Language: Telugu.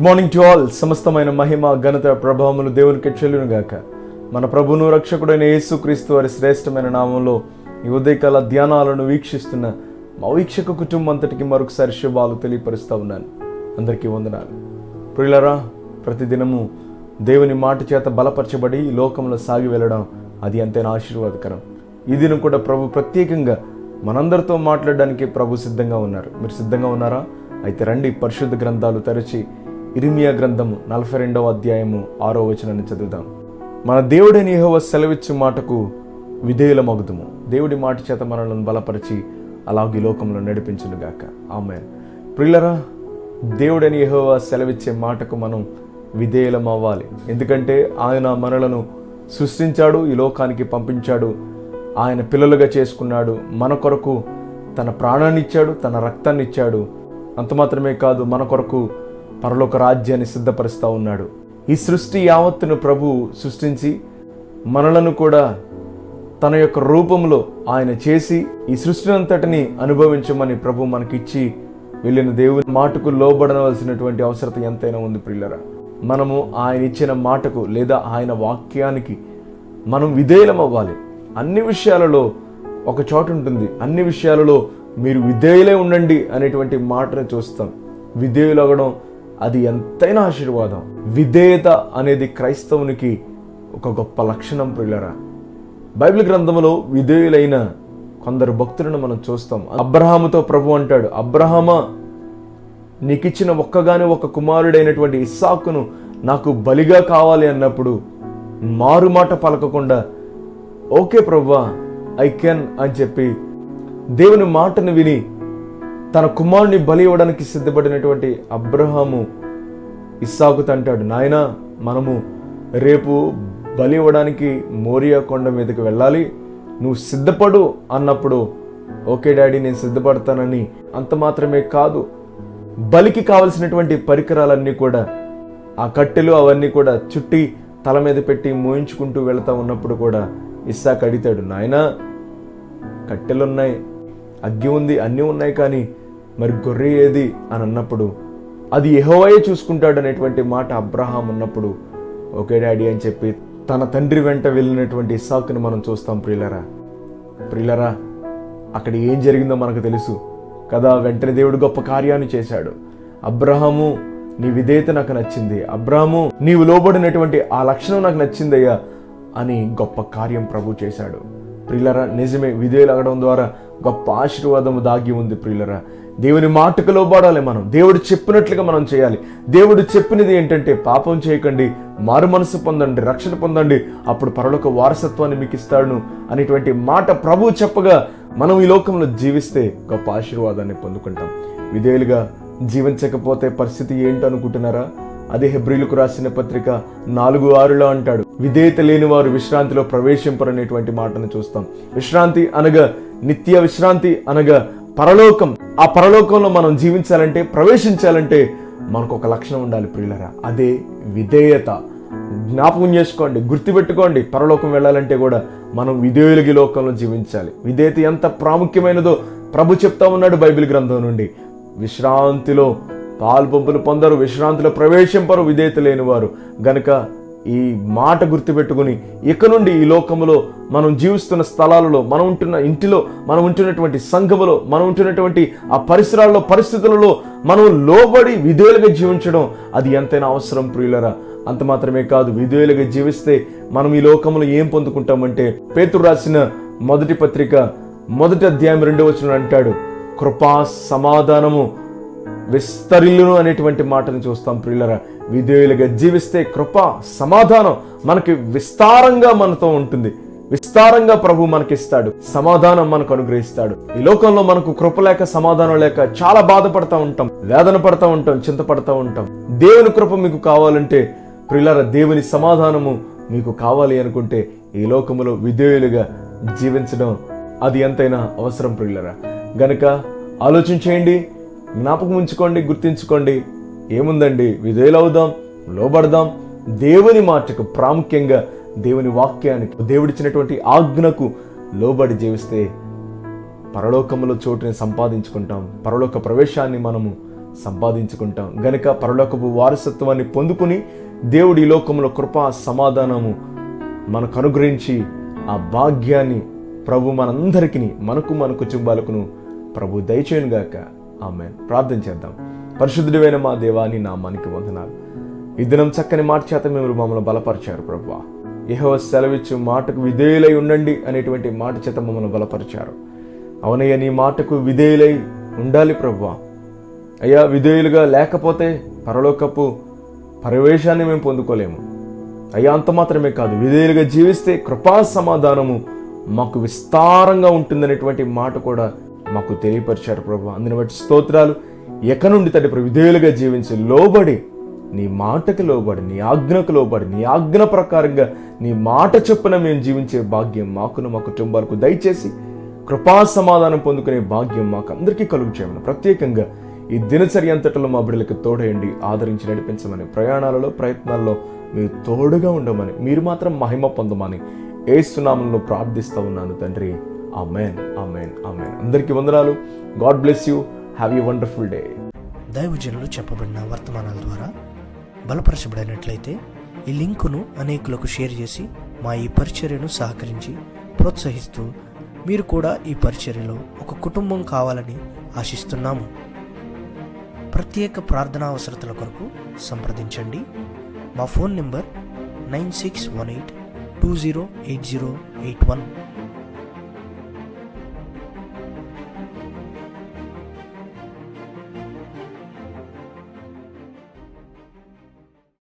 Good morning to all. సమస్తమైన మహిమ ఘనత ప్రభావములు దేవునికి చెల్లును గాక. మన ప్రభువును రక్షకుడైన యేసుక్రీస్తు వారి శ్రేష్టమైన నామంలో ఈ ఉదయకాల ధ్యానాలను వీక్షిస్తున్న మా వీక్షక కుటుంబం అంతటికి మరొకసారి శుభాలు తెలియపరుస్తూ ఉన్నాను. అందరికీ వందనాలు. ప్రియులారా, ప్రతిదినము దేవుని మాట చేత బలపరచబడి ఈ లోకంలో సాగి వెళ్ళడం అది ఎంతైనా ఆశీర్వాదకరం. ఈ దినం కూడా ప్రభు ప్రత్యేకంగా మనందరితో మాట్లాడడానికి ప్రభు సిద్ధంగా ఉన్నారు. మీరు సిద్ధంగా ఉన్నారా? అయితే రండి, పరిశుద్ధ గ్రంథాలు తెరచి ఇర్మియా గ్రంథము 42వ అధ్యాయము 6వ వచనాన్ని చదువుదాం. మన దేవుడైన యెహోవా సెలవిచ్చు మాటకు విధేయులమగుదుము. దేవుడి మాట చేత మనల్ని బలపరిచి అలాగే లోకంలో నడిపించునుగాక. ఆమేన్. ప్రియులారా, దేవుడైన యెహోవా సెలవిచ్చే మాటకు మనం విధేయులం అవ్వాలి. ఎందుకంటే ఆయన మనలను సృష్టించాడు, ఈ లోకానికి పంపించాడు, ఆయన పిల్లలుగా చేసుకున్నాడు, మన కొరకు తన ప్రాణాన్ని ఇచ్చాడు, తన రక్తాన్ని ఇచ్చాడు. అంత మాత్రమే కాదు, మన కొరకు పరలోక రాజ్యాన్ని సిద్ధపరుస్తూ ఉన్నాడు. ఈ సృష్టి యావత్తును ప్రభు సృష్టించి మనలను కూడా తన యొక్క రూపంలో ఆయన చేసి ఈ సృష్టిని అంతటిని అనుభవించమని ప్రభు మనకిచ్చి వెళ్ళిన దేవుని మాటకు లోబడవలసినటువంటి అవసరత ఎంతైనా ఉంది. ప్రియులరా, మనము ఆయన ఇచ్చిన మాటకు లేదా ఆయన వాక్యానికి మనం విధేయులం అవ్వాలి. అన్ని విషయాలలో ఒక చోటు ఉంటుంది, అన్ని విషయాలలో మీరు విధేయులే ఉండండి అనేటువంటి మాటను చూస్తాం. విధేయులు అవ్వడం అది ఎంతైనా ఆశీర్వాదం. విధేయత అనేది క్రైస్తవునికి ఒక గొప్ప లక్షణం. ప్రియులరా, బైబిల్ గ్రంథంలో విధేయులైన కొందరు భక్తులను మనం చూస్తాం. అబ్రహాముతో ప్రభు అంటాడు, అబ్రహామా, నీకిచ్చిన ఒక్కగాని ఒక కుమారుడైనటువంటి ఇస్సాకును నాకు బలిగా కావాలి అన్నప్పుడు మారు మాట పలకకుండా ఓకే ప్రభువా, ఐ కెన్ అని చెప్పి దేవుని మాటను విని తన కుమారుని బలి ఇవ్వడానికి సిద్ధపడినటువంటి అబ్రహాము ఇస్సాకుతో అంటాడు, నాయనా, మనము రేపు బలి ఇవ్వడానికి మోరియా కొండ మీదకి వెళ్ళాలి, నువ్వు సిద్ధపడు అన్నప్పుడు ఓకే డాడీ, నేను సిద్ధపడతానని. అంత మాత్రమే కాదు, బలికి కావలసినటువంటి పరికరాలన్నీ కూడా, ఆ కట్టెలు అవన్నీ కూడా చుట్టి తల మీద పెట్టి మోయించుకుంటూ వెళతా ఉన్నప్పుడు కూడా ఇస్సాకు అడిగాడు, నాయనా, కట్టెలున్నాయి, అగ్గి ఉంది, అన్నీ ఉన్నాయి, కానీ మరి గొర్రె ఏది అని అన్నప్పుడు అది యెహోవాయే చూసుకుంటాడు అనేటువంటి మాట అబ్రహాం ఉన్నప్పుడు ఓకే డాడీ అని చెప్పి తన తండ్రి వెంట వెళ్ళినటువంటి ఇస్సాకుని మనం చూస్తాం. ప్రియులరా, అక్కడ ఏం జరిగిందో మనకు తెలుసు కదా. వెంటనే దేవుడు గొప్ప కార్యాన్ని చేశాడు. అబ్రహాము, నీ విధేయత నాకు నచ్చింది, అబ్రహాము, నీవు లోబడినటువంటి ఆ లక్షణం నాకు నచ్చిందయ్యా అని గొప్ప కార్యం ప్రభు చేశాడు. ప్రియులరా, నిజమే, విధేయులు అవ్వడం ద్వారా గొప్ప ఆశీర్వాదము దాగి ఉంది. ప్రియులరా, దేవుని మాటకు లోబడాలి. మనం దేవుడు చెప్పినట్లుగా మనం చేయాలి. దేవుడు చెప్పినది ఏంటంటే, పాపం చేయకండి, మారు మనసు పొందండి, రక్షణ పొందండి, అప్పుడు పరలోక వారసత్వాన్ని మీకు ఇస్తాడు అనేటువంటి మాట ప్రభు చెప్పగా మనం ఈ లోకంలో జీవిస్తే గొప్ప ఆశీర్వాదాన్ని పొందుకుంటాం. విధేయులుగా జీవించకపోతే పరిస్థితి ఏంటో అనుకుంటున్నారా? అదే హెబ్రీలకు రాసిన పత్రిక 4:6లో అంటాడు, విధేయత లేని వారు విశ్రాంతిలో ప్రవేశింపరనేటువంటి మాటను చూస్తాం. విశ్రాంతి అనగా నిత్య విశ్రాంతి అనగా పరలోకం. ఆ పరలోకంలో మనం జీవించాలంటే, ప్రవేశించాలంటే మనకు ఒక లక్షణం ఉండాలి. ప్రియులరా, అదే విధేయత. జ్ఞాపకం చేసుకోండి, గుర్తుపెట్టుకోండి, పరలోకం వెళ్ళాలంటే కూడా మనం విధేయులకి లోకంలో జీవించాలి. విధేయత ఎంత ప్రాముఖ్యమైనదో ప్రభు చెప్తా ఉన్నాడు బైబిల్ గ్రంథం నుండి. విశ్రాంతిలో పాల్పంపులు పొందరు, విశ్రాంతిలో ప్రవేశింపరు విధేయత లేని వారు. గనుక ఈ మాట గుర్తుపెట్టుకుని ఇక నుండి ఈ లోకములో మనం జీవిస్తున్న స్థలాలలో, మనం ఉంటున్న ఇంటిలో, మనం ఉంటున్నటువంటి సంఘములో, మనం ఉంటున్నటువంటి ఆ పరిసరాల్లో, పరిస్థితులలో మనం లోబడి విధేయులుగా జీవించడం అది ఎంతైనా అవసరం. ప్రియులరా, అంత మాత్రమే కాదు, విధేయులుగా జీవిస్తే మనం ఈ లోకంలో ఏం పొందుకుంటామంటే, పేతురు రాసిన మొదటి పత్రిక 1వ అధ్యాయం 2వ వచనం అంటాడు, కృపా సమాధానము విస్తరిల్లును అనేటువంటి మాటను చూస్తాం. ప్రియులరా, విధేయులుగా జీవిస్తే కృప సమాధానం మనకి విస్తారంగా మనతో ఉంటుంది. విస్తారంగా ప్రభు మనకిస్తాడు, సమాధానం మనకు అనుగ్రహిస్తాడు. ఈ లోకంలో మనకు కృప లేక, సమాధానం లేక చాలా బాధపడతా ఉంటాం, వేదన పడతా ఉంటాం, చింతపడతా ఉంటాం. దేవుని కృప మీకు కావాలంటే, ప్రియులరా, దేవుని సమాధానము మీకు కావాలి అనుకుంటే ఈ లోకములో విధేయులుగా జీవించడం అది ఎంతైనా అవసరం. ప్రియులరా, గనుక ఆలోచించేయండి, జ్ఞాపకం ఉంచుకోండి, గుర్తించుకోండి. ఏముందండి, విధేయులవుదాం, లోబడదాం. దేవుని మాటకు, ప్రాముఖ్యంగా దేవుని వాక్యానికి, దేవుడిచ్చినటువంటి ఆజ్ఞకు లోబడి జీవిస్తే పరలోకములో చోటుని సంపాదించుకుంటాం. పరలోక ప్రవేశాన్ని మనము సంపాదించుకుంటాం గనుక పరలోకపు వారసత్వాన్ని పొందుకుని దేవుడి ఈ లోకంలో కృపా సమాధానము మనకు అనుగ్రహించి ఆ భాగ్యాన్ని ప్రభు మనందరికీ మన కుటుంబాలకును ప్రభు దయచేయను గాక. ఆమేన్. ప్రార్థన చేద్దాం. పరిశుద్ధుడైన మా దేవాని నామానికి వందనాలు. ఈ దినం చక్కని మాట చేత మీరు మమ్మల్ని బలపరిచారు ప్రభువా. యెహోవా సెలవిచ్చు మాటకు విధేయులై ఉండండి అనేటువంటి మాట చేత మమ్మల్ని బలపరిచారు. అవునయ్య, నీ మాటకు విధేయులై ఉండాలి ప్రభువా. అయ్యా, విధేయులుగా లేకపోతే పరలోకపు ప్రవేశాన్ని మేము పొందుకోలేము అయ్యా. అంత మాత్రమే కాదు, విధేయులుగా జీవిస్తే కృపా సమాధానము మాకు విస్తారంగా ఉంటుందనేటువంటి మాట కూడా మాకు తెలియపరిచారు ప్రభు. అందుని బట్టి స్తోత్రాలు. ఎక్క నుండి తండ్రి విధేయులుగా జీవించి లోబడి నీ మాటకు లోబడి, నీ ఆజ్ఞకు లోబడి, నీ ఆజ్ఞ ప్రకారంగా నీ మాట చొప్పున మేము జీవించే భాగ్యం మాకును మా కుటుంబాలకు దయచేసి కృపా సమాధానం పొందుకునే భాగ్యం మాకు అందరికీ కలుగు చేయమని, ప్రత్యేకంగా ఈ దినచర్య అంతటిలో మా బిడ్డలకు తోడేయండి, ఆదరించి నడిపించమని, ప్రయాణాలలో ప్రయత్నాల్లో మీరు తోడుగా ఉండమని, మీరు మాత్రం మహిమ పొందమని యేసు నామములో ప్రార్థిస్తూ ఉన్నాను తండ్రి. ఆమేన్, ఆమేన్, ఆమేన్. అందరికీ వందనాలు. God bless you. Have a wonderful day. దైవజనులు చెప్పబడిన వర్తమానాల ద్వారా బలపరచబడినట్లయితే ఈ లింకును అనేకులకు షేర్ చేసి మా ఈ పరిచర్యను సహకరించి ప్రోత్సహిస్తూ మీరు కూడా ఈ పరిచర్యలో ఒక కుటుంబం కావాలని ఆశిస్తున్నాము. ప్రత్యేక ప్రార్థనా అవసరతల కొరకు సంప్రదించండి. మా ఫోన్ నెంబర్ 9618 208081.